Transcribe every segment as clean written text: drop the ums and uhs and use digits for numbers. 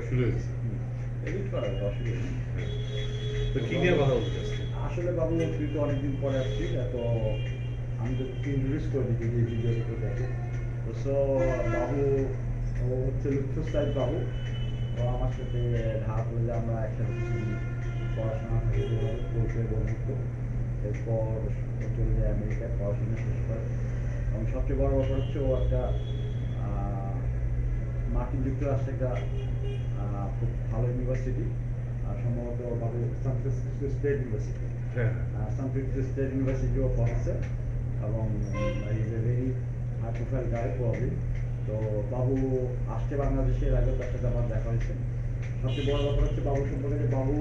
শুরু হয়েছে। এডিট করা যায়, অসুবিধা নেই। তো কি নিয়ে কথা বলতে চাচ্ছি? আসলে বাবু তুই তো অনেকদিন পরে আসছিস, তো আমি তো ইন্ট্রোডিউস করে দিই যদি ভিডিওটা তো দেখে। তো সো বাবু ও হচ্ছে লুৎফুস সাহেব বাবু। ও আমার সাথে ঢাকা কলেজে আমরা একসাথে কিছুদিন পড়াশোনা থেকে পরিচয় বন্ধুত্ব। এরপর ও চলে যায় আমেরিকায় পড়াশোনা শেষ করে। এবং সবচেয়ে বড় ব্যাপার হচ্ছে ও একটা আহ, মার্কিন যুক্তরাষ্ট্রে একটা খুব ভালো ইউনিভার্সিটি, সম্ভবত বাবু সান ফ্রান্সিসকো স্টেট ইউনিভার্সিটি, হ্যাঁ সান ফ্রান্সিসকো স্টেট ইউনিভার্সিটি ও পড়াচ্ছে এবং is a very high profile guy probably. তো বাবু আসছে বাংলাদেশে, এর আগে তার সাথে আমার দেখা হয়েছে। সবচেয়ে বড় ব্যাপার হচ্ছে বাবু সম্পর্কে যে বাবু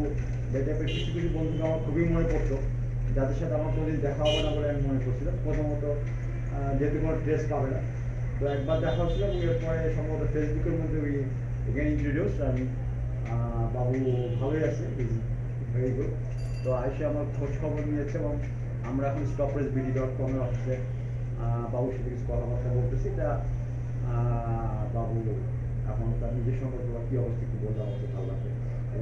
এই টাইপের কিছু কিছু বন্ধুকে আমার খুবই মনে পড়তো, যাদের সাথে আমার কোনোদিন দেখা হবে না বলে আমি মনে করছিলাম। প্রথমত যেহেতু কোনো ড্রেস পাবে না, তো একবার দেখা হচ্ছিল এবং এরপরে সম্ভবত ফেসবুকের মধ্যে ওই এগেন ইন্ট্রোডিউস। আমি বাবু ভালোই আছে, ইজ ভেরি গুড। তো আইসে আমার খোঁজ খবর নিয়েছে এবং আমরা এখন stoppressbd.com-এর অফিসে বাবুর সাথে কিছু কথাবার্তা বলতেছি। তা বাবু এখন তার নিজের সম্পর্কে বা কি অবস্থা একটু বললে আমাকে ভালো লাগবে।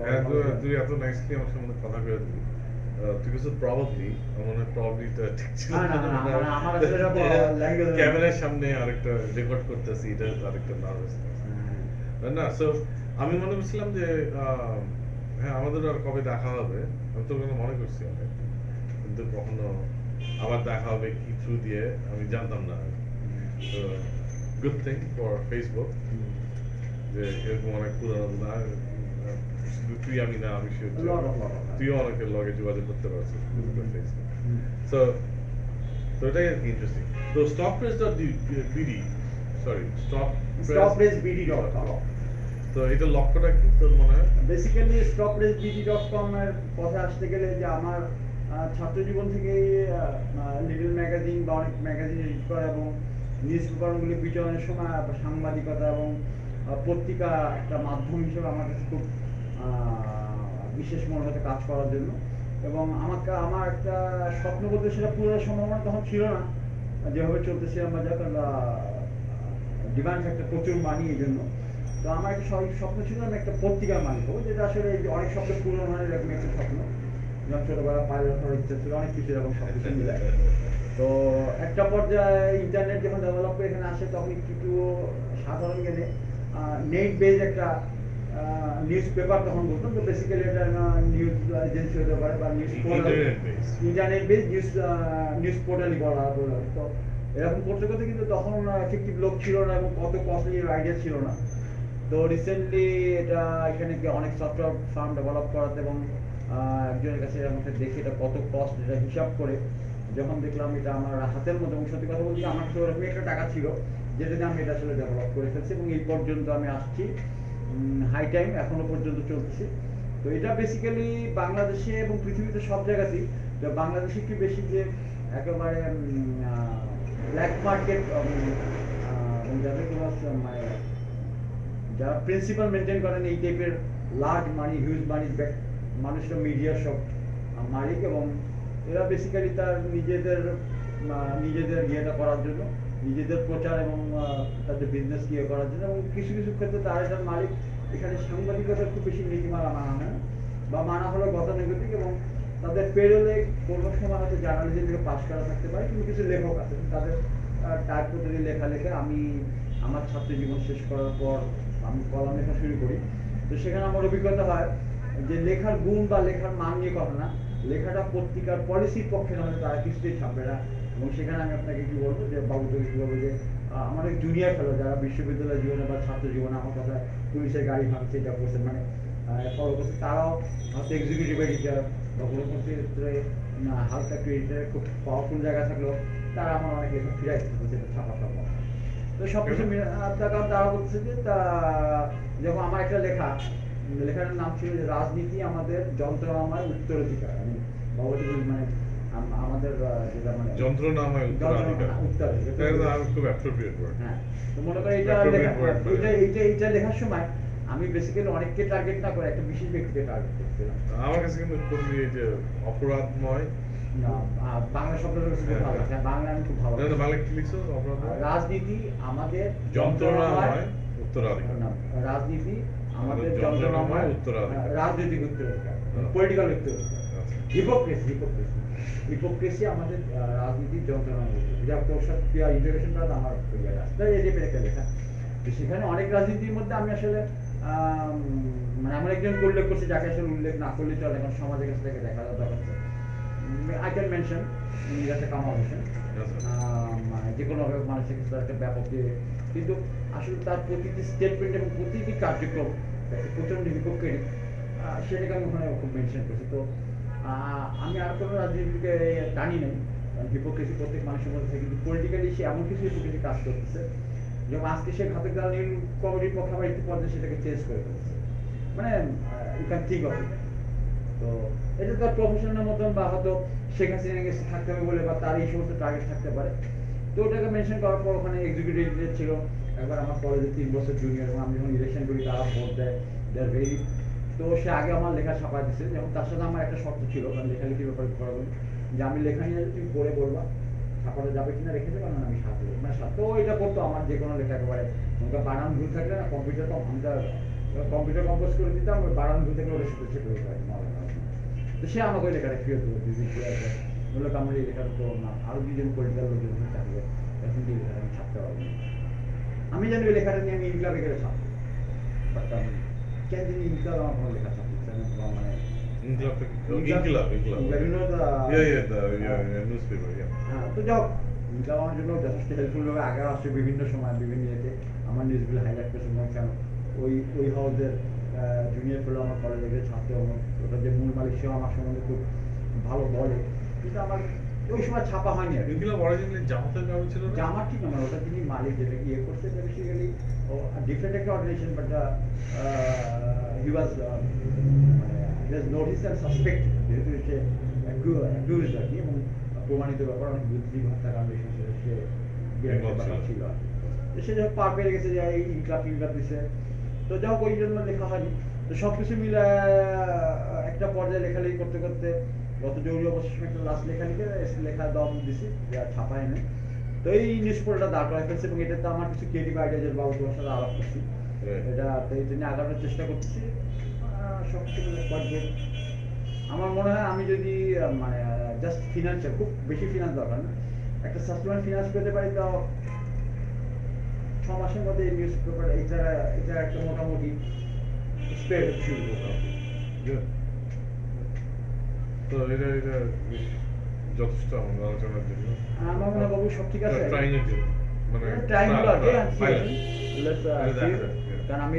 হ্যাঁ, তুই এত নাইসলি আমার সঙ্গে কথা করে দিবি। তুই কিছু প্রবাবলি, আমার মনে হয় প্রবাবলিটা ঠিক ছিল না, না, না, মানে আমার আসলে এটা language- ক্যামেরার সামনে আরেকটা রেকর্ড করতেছি, এটা আরেকটা নার্ভাসনেস না। সো আমি মনে করছিলাম যে হ্যাঁ আমাদের আর কবে দেখা হবে, আমি তোর কথা মনে করছি অনেক, কিন্তু কখনো আবার দেখা হবে কি থ্রু দিয়ে আমি জানতাম না। তো গুড থিং ফর ফেসবুক যে এরকম অনেক পুরোনো শুধু তুই আমি না, আমি sure যে তুইও অনেকের লগে যোগাযোগ করতে পারছিস ফেসবুক। সো তো এটাই আর কি ইন্টারেস্টিং। তো stoppress.bd, সরি stoppressbd.com। তো এটা লক্ষ্যটা কি তোর মনে হয়? বেসিক্যালি stoppressbd.com এর কথা আসতে গেলে যে আমার ছাত্র জীবন থেকেই লিটল ম্যাগাজিন বা অনেক ম্যাগাজিন এডিট করা এবং নিউজ পেপারগুলি বিতরণের সময় সাংবাদিকতা এবং পত্রিকা একটা মাধ্যম হিসেবে আমার কাছে খুব বিশেষ মনে হতে কাজ করার জন্য। এবং আমার একটা স্বপ্ন বলতে সেটা পুরো সম্ভাবনা তখন ছিল না, যেভাবে চলতেছিলাম বাজার, কারণ ডিমান্ড ফ্যাক্টর প্রচুর মানি এই জন্য। তো আমার একটা স্বপ্ন ছিল আমি একটা পত্রিকার মালিক হবো, যেটা আসলে অনেক স্বপ্ন পূরণ হয় এরকম একটা স্বপ্ন। যেমন ছোটবেলা পাইলট হওয়ার ইচ্ছা ছিল, অনেক কিছু এরকম সব কিছু মিলে। তো একটা পর্যায়ে ইন্টারনেট যখন ডেভেলপ করে এখানে আসে তখন একটু সাধারণ জ্ঞানে নেট বেজ একটা নিউজ পেপার তখন বলতাম। তো বেসিক্যালি এটা নিউজ এজেন্সি হতে পারে বা news portal, internet based news পোর্টালই বলা বলা। তো এরকম করতে করতে কিন্তু তখন এফেক্টিভ লোক ছিল না এবং কত কস্টলি আইডিয়া ছিল না। তো রিসেন্টলি এটা এখানে অনেক সফটওয়্যার ফার্ম ডেভেলপ করাতে এবং একজনের কাছে আমাকে দেখে এটা কত কস্ট এটা হিসাব করে যখন দেখলাম এটা আমার হাতের মধ্যে, এবং সত্যি কথা বলতে আমার কাছে ওরকম একটা টাকা ছিল যেটা দিয়ে আমি এটা আসলে ডেভেলপ করে ফেলছি এবং এই পর্যন্ত আমি আসছি। হাই টাইম এখনো পর্যন্ত চলতেছে। তো এটা বেসিক্যালি বাংলাদেশে এবং পৃথিবীতে সব জায়গাতেই, তো বাংলাদেশে কি বেশি যে একেবারে ব্ল্যাক মার্কেট যাদের কোনো মানে যারা প্রিন্সিপাল মেনটেন করেন এই টাইপের লার্জ মানি হিউজ মানি মানুষরা মিডিয়ার সব মালিক, এবং এরা বেসিক্যালি তার নিজেদের ইয়েটা করার জন্য, নিজেদের প্রচার এবং তাদের বিজনেস ইয়ে করার জন্য, এবং কিছু কিছু ক্ষেত্রে তারা এটার মালিক। এখানে সাংবাদিকতার খুব বেশি নীতিমালা মানা হয় না, বা মানা হলো গতানুগতিক, এবং তাদের পেরোলে কোনো সময় হয়তো জার্নালিজম থেকে পাশ করা থাকতে পারে, কিন্তু কিছু লেখক আছে তাদের টাইপ পদ্ধতি লেখা লেখে। আমি আমার ছাত্র জীবন শেষ করার পর আমি কলম লেখা শুরু করি। তো সেখানে আমার অভিজ্ঞতা হয় যে লেখার গুণ বা লেখার মান নিয়ে কথা না, লেখাটা পত্রিকার পলিসির পক্ষে না হলে তারা কিছুতেই ছাপবে না। এবং সেখানে আমি আপনাকে কি বলবো যে বাবু তোকে কি বলবো যে আমার অনেক জুনিয়র ফেলো যারা বিশ্ববিদ্যালয় জীবনে বা ছাত্র জীবনে আমার কথা পুলিশের গাড়ি ভাঙছে এটা করছে মানে ফলো করছে, তারাও হয়তো এক্সিকিউটিভ এডিটর বা কোনো ক্ষেত্রে হালকা ক্রিয়েটার খুব পাওয়ারফুল জায়গা থাকলেও তারা আমার অনেক লেখা ফিরাই দিচ্ছে ছাপা ছাপা। তো সব কিছু কারণ তারা বলছে যে যখন আমার একটা লেখার নাম ছিল যে রাজনীতি আমাদের যন্ত্রণাময় উত্তরাধিকার। আমি বাবুটি মানে আমাদের যেটা মানে যন্ত্রণাময় উত্তরাধিকার, খুব অ্যাপ্রোপ্রিয়েট ওয়ার্ড। হ্যাঁ, তো মনে করেন এইটা লেখার সময় আমি বেসিক্যালি অনেককে টার্গেট না করে একটা বিশেষ ব্যক্তিকে টার্গেট করছিলাম। আমার কাছে কিন্তু খুবই এই যে অপরাধময় বাংলা শব্দটা খুব ভালো, হ্যাঁ বাংলা আমি খুব ভালো। বাংলা কি লিখছো? অপরাধ রাজনীতি আমাদের যন্ত্রণাময় উত্তরাধিকার। রাজনীতি আমাদের যন্ত্রণাময় যন্ত্রণাময় উত্তরাধিকার। রাজনৈতিক উত্তরাধিকার, হ্যাঁ। পলিটিক্যাল উত্তরাধিকার, আচ্ছা। হিপোক্রেসি আমাদের রাজনীতির যন্ত্রণাময় উত্তরাধিকার। যা তোর সাথে ইন্টারভিউশন করা আমার ইয়ে আছে, তাই এই টাইপের একটা লেখা। তো সেখানে অনেক রাজনীতির মধ্যে আমি আসলে মানে আমার একজন উল্লেখ করছি যাকে আসলে উল্লেখ না করলে চলে, এখন সমাজের কাছে থেকে দেখা দরকার আছে। I can mention Mirza Kamal Hossain, আচ্ছা। মানে যে কোনো মানুষের কাছে তার একটা ব্যাপক কিন্তু আসলে তার প্রতিটি স্টেটমেন্ট এবং প্রতিটি কার্যক্রম একটা প্রচন্ড হিপোক্রেটিক, সেটাকে আমি ওখানে খুব মেনশন করছি। তো আমি আর কোনো রাজনীতিকে টানি নাই, কারণ হিপোক্রেসি প্রত্যেক মানুষের মধ্যে থাকে, কিন্তু পলিটিক্যালি সে এমন কিছু হিপোক্রেসি কাজ করতেছে যেমন আজকে সে ঘাতক দালাল কমিটির পক্ষে আবার একটু পর্যায়ে সেটাকে চেঞ্জ করে ফেলছে, মানে you can think of it. তো এটা তার প্রফেশনের মতন, বা হয়তো শেখ হাসিনা গেছে থাকতে হবে বলে, বা তার এই সমস্ত টার্গেট থাকতে পারে। তো ওটাকে মেনশন করার পর ওখানে এক্সিকিউটিভ এডিটর ছিল একবার আমার কলেজে 3 বছর জুনিয়র, এবং আমি যখন ইলেকশন করি তারা ভোট দেয়, দে আর ভেরি। তো সে আগে আমার লেখা ছাপা দিচ্ছে, যেমন তার সাথে আমার একটা শর্ত ছিল, কারণ লেখালেখির ব্যাপারে করা বলি, যে আমি লেখা নিয়ে তুমি পড়ে বলবা ছাপাটা যাবে কিনা রেখে দেবে, কারণ আমি সাথে মানে সাথে। তো এটা করতো আমার যে কোনো লেখা একেবারে, ওটা বানান ভুল থাকলে না কম্পিউটার কম্পিউটার কম্পোজ করে দিতাম, ওই বানান ভুল থাকলে ওটা শুধু চেপে দিতে পারি। তো সে আমাকে ওই লেখাটা ফিরে দেবো, বললো আমার এই লেখাটা তো না, আরো দুজন পলিটিক্যাল লোকজন থাকবে, এখন এই লেখাটা আমি ছাপতে পারবো না। আমি জানি ওই লেখাটা নিয়ে আমি ইনক্লাবে গেলে ছাপবো, বাট আমি কেন জানি ইনক্লাব আমার কোনো লেখা ছাপতে ইচ্ছা নেই, বা মানে ইনকিলাব থেকে ইনক্লাব, ইনকিলাব। you know the নিউজপেপার, হ্যাঁ। তো যাও, ইনক্লাব আমার জন্য যথেষ্ট হেল্পফুল ভাবে আগে আসছে বিভিন্ন সময় বিভিন্ন ইয়েতে আমার নিউজগুলো হাইলাইট করছে, এবং কেন ওই হাউসের জুনিয়র ফেলো আমার কলেজে গিয়ে ছাত্র, এবং ওটা যে মূল মালিক সেও আমার সম্বন্ধে খুব ভালো বলে, কিন্তু আমার ওই সময় ছাপা হয়নি আর কি। ইনকিলাব অরিজিনালি জামাতের কাগজ ছিল না? জামার ঠিক নয়, ওটা তিনি মালিক যেটা ইয়ে করছে, বেসিক্যালি ডিফারেন্ট একটা organisation, but he was notice and suspect, যেহেতু সে অ্যাকিউজড আর কি, এবং প্রমাণিত ব্যাপার অনেক বুদ্ধি হত্যাকাণ্ড সে বিরাট ব্যাপার ছিল আর কি। তো সে যখন পার পেয়ে গেছে যে এই ইনক্লাব দিছে, তো যাই হোক ওই জন্য লেখা হয়নি। তো সবকিছু মিলে একটা পর্যায়ে লেখালেখি করতে করতে গত জরুরি অবস্থার একটা লাস্ট লেখা দম দিছি, যা ছাপায় নেই। তো এই নিউজ পোর্টালটা দাঁড় করাই ফেলছে, এবং এটাতে আমার কিছু ক্রিয়েটিভ আইডিয়া বাবু তোমার সাথে আলাপ করছি, এটা তো এই জন্য আগানোর চেষ্টা করতেছি। সবকিছু মিলে quite good। আমার মনে হয় আমি যদি মানে জাস্ট ফিনান্সিয়াল, খুব বেশি ফিনান্স দরকার না, একটা সাস্টেনেবল ফিনান্স পেতে পারি, তো 6 মাসের মধ্যে এই নিউজ পেপার এটা একটা মোটামুটি স্প্রেড শুরু করতে হবে। তো এটা যথেষ্ট আমাদের আলোচনার জন্য। আমার মনে হয় বাবু সব ঠিক আছে, ট্রাইং এর জন্য, মানে ট্রাইং হলো আর কি, pilot। কারণ আমি